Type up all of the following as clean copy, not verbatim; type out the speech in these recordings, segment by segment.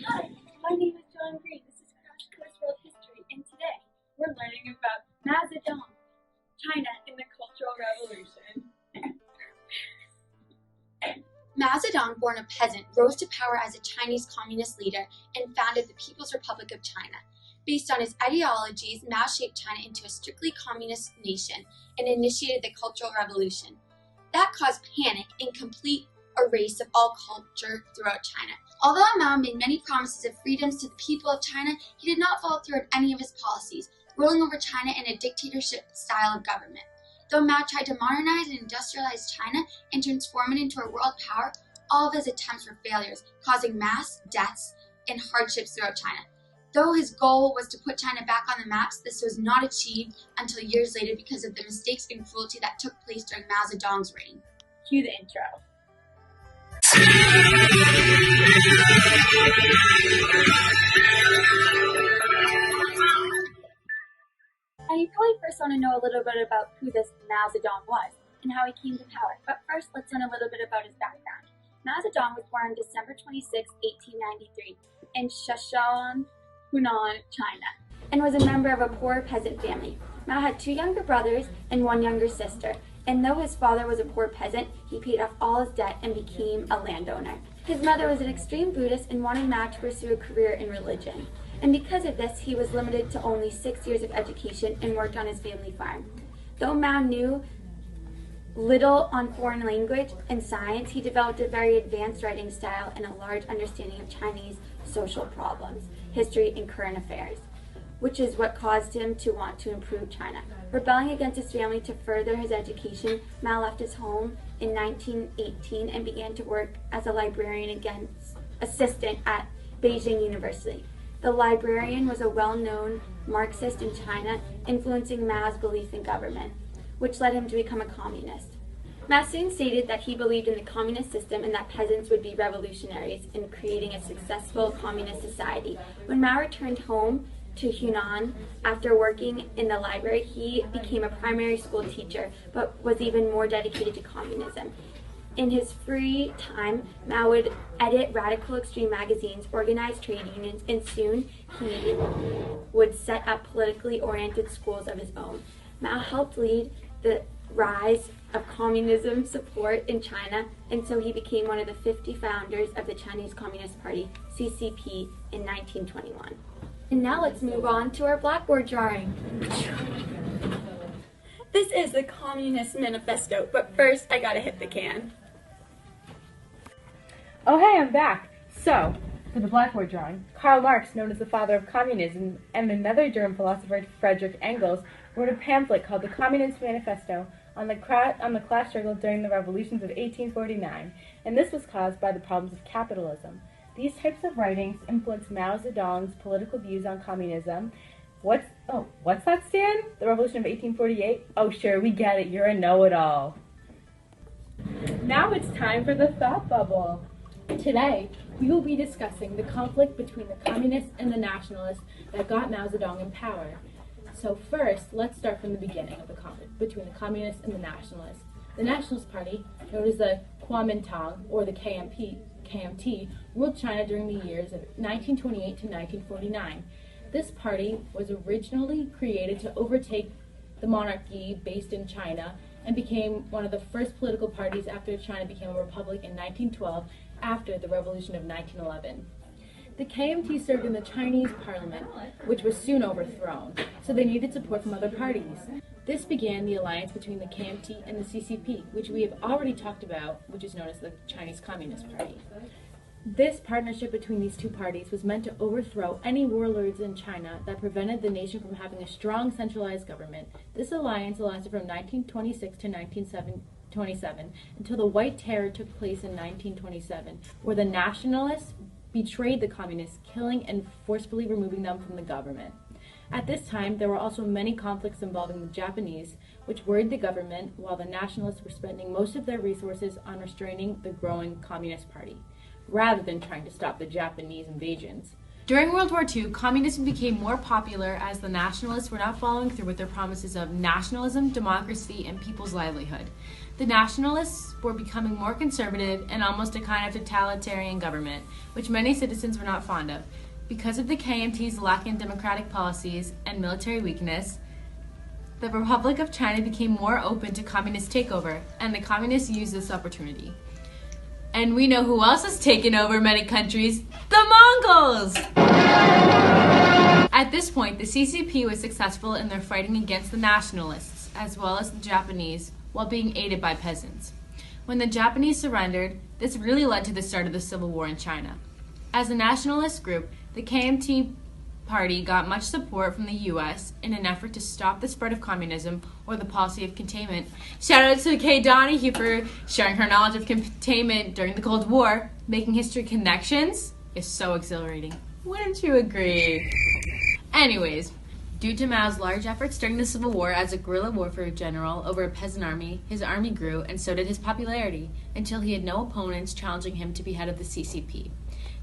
Hi, my name is John Green. This is Crash Course World History, and today we're learning about Zedong, China in the Cultural Revolution. Mao Zedong, born a peasant, rose to power as a Chinese communist leader and founded the People's Republic of China. Based on his ideologies, Mao shaped China into a strictly communist nation and initiated the Cultural Revolution. That caused panic and complete erase of all culture throughout China. Although Mao made many promises of freedoms to the people of China, he did not follow through on any of his policies, ruling over China in a dictatorship style of government. Though Mao tried to modernize and industrialize China and transform it into a world power, all of his attempts were failures, causing mass deaths and hardships throughout China. Though his goal was to put China back on the maps, this was not achieved until years later because of the mistakes and cruelty that took place during Mao Zedong's reign. Cue the intro. And you probably first want to know a little bit about who this Mao Zedong was and how he came to power. But first, let's learn a little bit about his background. Mao Zedong was born December 26, 1893 in Shenzhen, Hunan, China, and was a member of a poor peasant family. Mao had two younger brothers and one younger sister, and though his father was a poor peasant, he paid off all his debt and became a landowner. His mother was an extreme Buddhist and wanted Mao to pursue a career in religion. And because of this, he was limited to only 6 years of education and worked on his family farm. Though Mao knew little on foreign language and science, he developed a very advanced writing style and a large understanding of Chinese social problems, history, and current affairs, which is what caused him to want to improve China. Rebelling against his family to further his education, Mao left his home in 1918 and began to work as a librarian assistant at Beijing University. The librarian was a well-known Marxist in China, influencing Mao's belief in government, which led him to become a communist. Mao soon stated that he believed in the communist system and that peasants would be revolutionaries in creating a successful communist society. When Mao returned home to Hunan after working in the library, he became a primary school teacher, but was even more dedicated to communism. In his free time, Mao would edit radical extreme magazines, organize trade unions, and soon he would set up politically oriented schools of his own. Mao helped lead the rise of communism support in China, and so he became one of the 50 founders of the Chinese Communist Party, CCP, in 1921. And now let's move on to our blackboard drawing. This is the Communist Manifesto, but first I gotta hit the can. Oh hey, I'm back! So, for the blackboard drawing, Karl Marx, known as the father of communism, and another German philosopher, Friedrich Engels, wrote a pamphlet called the Communist Manifesto on the class struggle during the revolutions of 1849, and this was caused by the problems of capitalism. These types of writings influenced Mao Zedong's political views on communism. What's that, Stan? The Revolution of 1848? Oh sure, we get it, you're a know-it-all. Now it's time for the thought bubble. Today, we will be discussing the conflict between the communists and the nationalists that got Mao Zedong in power. So first, let's start from the beginning of the conflict between the communists and the nationalists. The Nationalist Party, known as the Kuomintang, or the KMT, ruled China during the years of 1928 to 1949. This party was originally created to overtake the monarchy based in China and became one of the first political parties after China became a republic in 1912 after the Revolution of 1911. The KMT served in the Chinese parliament, which was soon overthrown, so they needed support from other parties. This began the alliance between the KMT and the CCP, which we have already talked about, which is known as the Chinese Communist Party. This partnership between these two parties was meant to overthrow any warlords in China that prevented the nation from having a strong centralized government. This alliance lasted from 1926 to 1927 until the White Terror took place in 1927, where the nationalists betrayed the communists, killing and forcefully removing them from the government. At this time, there were also many conflicts involving the Japanese, which worried the government, while the nationalists were spending most of their resources on restraining the growing Communist Party, rather than trying to stop the Japanese invasions. During World War II, communism became more popular as the nationalists were not following through with their promises of nationalism, democracy, and people's livelihood. The nationalists were becoming more conservative and almost a kind of totalitarian government, which many citizens were not fond of. Because of the KMT's lack in democratic policies and military weakness, the Republic of China became more open to communist takeover, and the communists used this opportunity. And we know who else has taken over many countries: the Mongols! At this point, the CCP was successful in their fighting against the nationalists, as well as the Japanese, while being aided by peasants. When the Japanese surrendered, this really led to the start of the Civil War in China. As a nationalist group, the KMT party got much support from the U.S. in an effort to stop the spread of communism or the policy of containment. Shout out to Kay Donahue for sharing her knowledge of containment during the Cold War. Making history connections is so exhilarating. Wouldn't you agree? Anyways, due to Mao's large efforts during the Civil War as a guerrilla warfare general over a peasant army, his army grew and so did his popularity, until he had no opponents challenging him to be head of the CCP.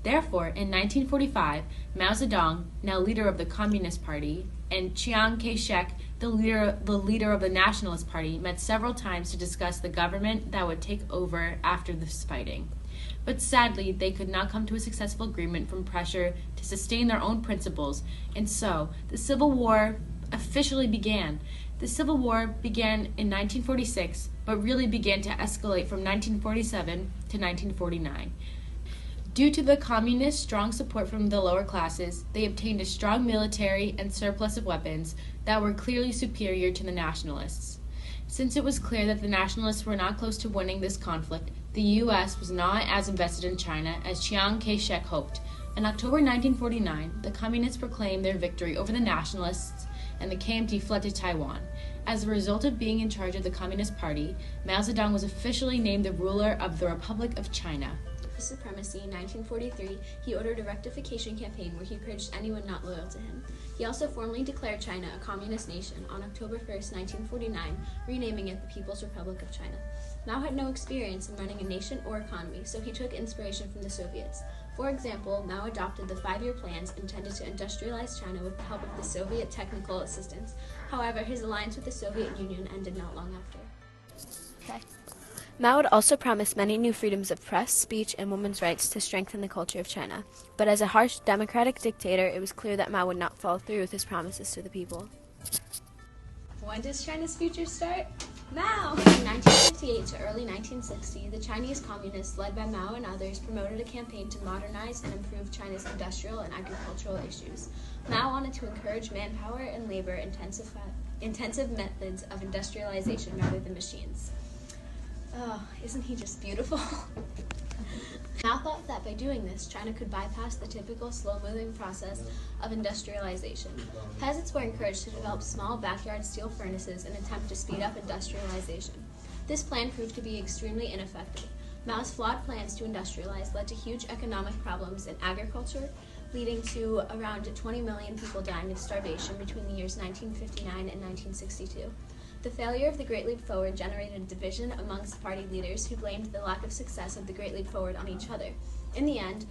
Therefore, in 1945, Mao Zedong, now leader of the Communist Party, and Chiang Kai-shek, the leader of the Nationalist Party, met several times to discuss the government that would take over after this fighting. But sadly, they could not come to a successful agreement from pressure to sustain their own principles, and so the Civil War officially began. The Civil War began in 1946, but really began to escalate from 1947 to 1949. Due to the communists' strong support from the lower classes, they obtained a strong military and surplus of weapons that were clearly superior to the nationalists. Since it was clear that the nationalists were not close to winning this conflict, the U.S. was not as invested in China as Chiang Kai-shek hoped. In October 1949, the communists proclaimed their victory over the nationalists, and the KMT fled to Taiwan. As a result of being in charge of the Communist Party, Mao Zedong was officially named the ruler of the Republic of China. For supremacy, in 1943, he ordered a rectification campaign where he purged anyone not loyal to him. He also formally declared China a communist nation on October 1, 1949, renaming it the People's Republic of China. Mao had no experience in running a nation or economy, so he took inspiration from the Soviets. For example, Mao adopted the 5-year plans intended to industrialize China with the help of the Soviet technical assistance. However, his alliance with the Soviet Union ended not long after. Mao would also promise many new freedoms of press, speech, and women's rights to strengthen the culture of China. But as a harsh democratic dictator, it was clear that Mao would not follow through with his promises to the people. When does China's future start? Mao! From 1958 to early 1960, the Chinese communists, led by Mao and others, promoted a campaign to modernize and improve China's industrial and agricultural issues. Mao wanted to encourage manpower and labor-intensive methods of industrialization rather than machines. Oh, isn't he just beautiful? Mao thought that by doing this, China could bypass the typical slow-moving process of industrialization. Peasants were encouraged to develop small backyard steel furnaces in an attempt to speed up industrialization. This plan proved to be extremely ineffective. Mao's flawed plans to industrialize led to huge economic problems in agriculture, leading to around 20 million people dying of starvation between the years 1959 and 1962. The failure of the Great Leap Forward generated a division amongst party leaders who blamed the lack of success of the Great Leap Forward on each other. In the end,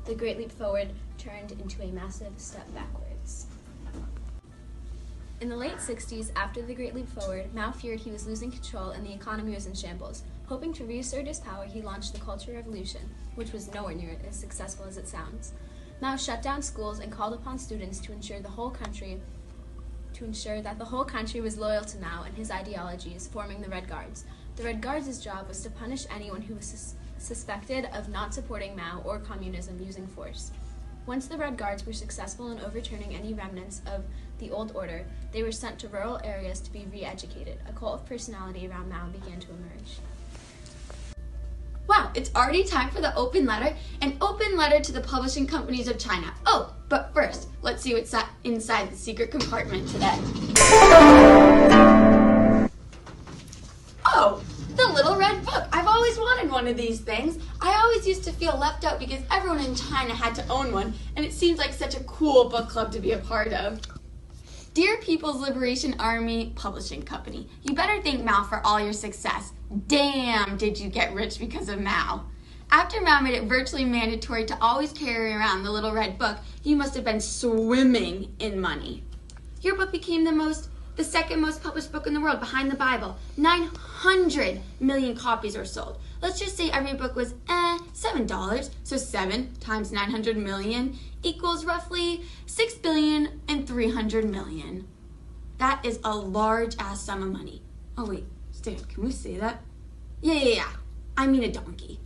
the Great Leap Forward turned into a massive step backwards. In the late 60s, after the Great Leap Forward, Mao feared he was losing control and the economy was in shambles. Hoping to reassert his power, he launched the Cultural Revolution, which was nowhere near as successful as it sounds. Mao shut down schools and called upon students to ensure that the whole country was loyal to Mao and his ideologies, forming the Red Guards. The Red Guards' job was to punish anyone who was suspected of not supporting Mao or communism using force. Once the Red Guards were successful in overturning any remnants of the old order, they were sent to rural areas to be re-educated. A cult of personality around Mao began to emerge. Wow, it's already time for the open letter, an open letter to the publishing companies of China. Oh, but first, let's see what's inside the secret compartment today. Oh, the little red book. I've always wanted one of these things. I always used to feel left out because everyone in China had to own one, and it seems like such a cool book club to be a part of. Dear People's Liberation Army Publishing Company, you better thank Mao for all your success. Damn, did you get rich because of Mao. After Mao made it virtually mandatory to always carry around the little red book, you must have been swimming in money. Your book became the second most published book in the world behind the Bible. 900 million copies were sold. Let's just say every book was $7. So 7 times 900 million equals roughly 6,300,000,000. That is a large ass sum of money. Oh wait, Stan, can we say that? Yeah. I mean a donkey.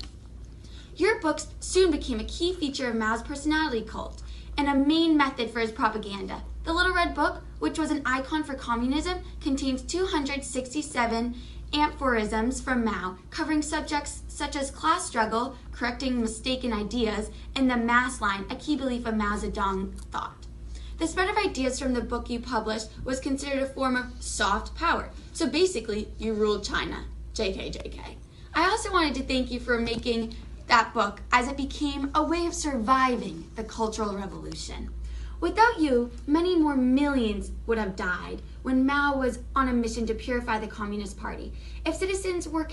Your books soon became a key feature of Mao's personality cult and a main method for his propaganda. The Little Red Book, which was an icon for communism, contains 267 aphorisms from Mao, covering subjects such as class struggle, correcting mistaken ideas, and the mass line, a key belief of Mao Zedong thought. The spread of ideas from the book you published was considered a form of soft power. So basically, you ruled China. JK. I also wanted to thank you for making that book, as it became a way of surviving the Cultural Revolution. Without you, many more millions would have died when Mao was on a mission to purify the Communist Party. If citizens were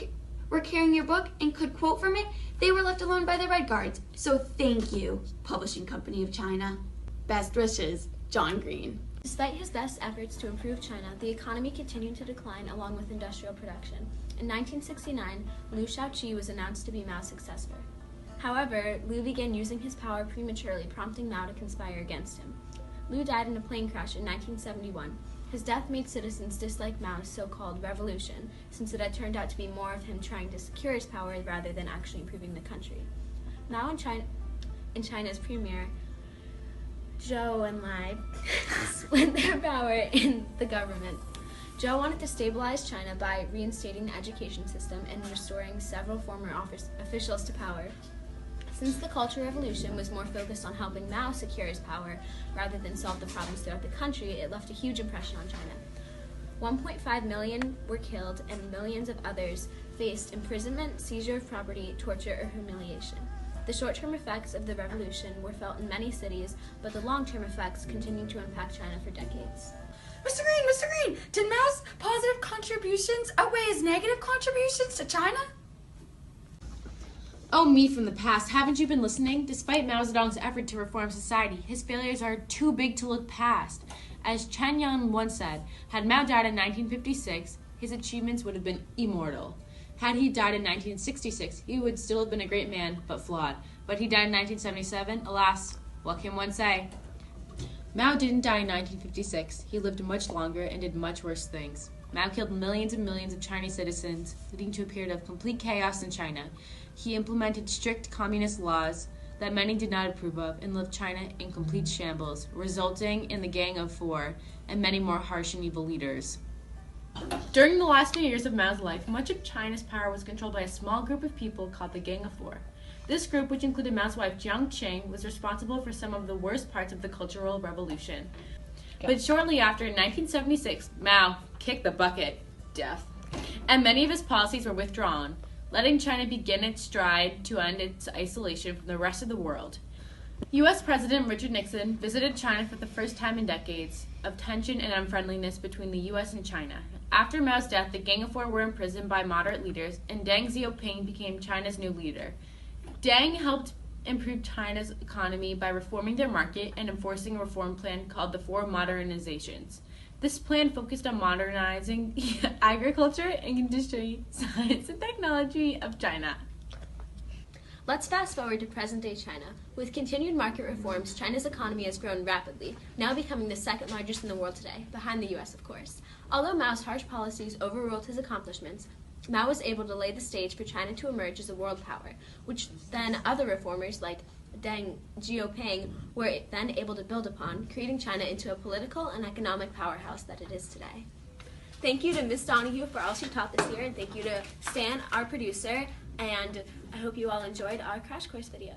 carrying your book and could quote from it, they were left alone by the Red Guards. So thank you, Publishing Company of China. Best wishes, John Green. Despite his best efforts to improve China, the economy continued to decline along with industrial production. In 1969, Liu Shaoqi was announced to be Mao's successor. However, Liu began using his power prematurely, prompting Mao to conspire against him. Liu died in a plane crash in 1971. His death made citizens dislike Mao's so-called revolution, since it had turned out to be more of him trying to secure his power rather than actually improving the country. Mao and China's premier, Zhou Enlai, split their power in the government. Zhou wanted to stabilize China by reinstating the education system and restoring several former officials to power. Since the Cultural Revolution was more focused on helping Mao secure his power rather than solve the problems throughout the country, it left a huge impression on China. 1.5 million were killed and millions of others faced imprisonment, seizure of property, torture, or humiliation. The short-term effects of the revolution were felt in many cities, but the long-term effects continued to impact China for decades. Mr. Green, did Mao's positive contributions outweigh his negative contributions to China? Oh, me from the past, haven't you been listening? Despite Mao Zedong's effort to reform society, his failures are too big to look past. As Chen Yang once said, had Mao died in 1956, his achievements would have been immortal. Had he died in 1966, he would still have been a great man, but flawed. But he died in 1977, alas, what can one say? Mao didn't die in 1956. He lived much longer and did much worse things. Mao killed millions and millions of Chinese citizens, leading to a period of complete chaos in China. He implemented strict communist laws that many did not approve of and left China in complete shambles, resulting in the Gang of Four and many more harsh and evil leaders. During the last few years of Mao's life, much of China's power was controlled by a small group of people called the Gang of Four. This group, which included Mao's wife Jiang Qing, was responsible for some of the worst parts of the Cultural Revolution. But shortly after, in 1976, Mao kicked the bucket, death, and many of his policies were withdrawn, letting China begin its stride to end its isolation from the rest of the world. U.S. President Richard Nixon visited China for the first time in decades of tension and unfriendliness between the U.S. and China. After Mao's death, the Gang of Four were imprisoned by moderate leaders, and Deng Xiaoping became China's new leader. Deng helped improve China's economy by reforming their market and enforcing a reform plan called the Four Modernizations. This plan focused on modernizing the agriculture, industry, science, and technology of China. Let's fast forward to present-day China. With continued market reforms, China's economy has grown rapidly, now becoming the second largest in the world today, behind the U.S., of course. Although Mao's harsh policies overruled his accomplishments, Mao was able to lay the stage for China to emerge as a world power, which then other reformers like Deng Xiaoping were then able to build upon, creating China into a political and economic powerhouse that it is today. Thank you to Ms. Donahue for all she taught this year, and thank you to Stan, our producer, and I hope you all enjoyed our crash course video.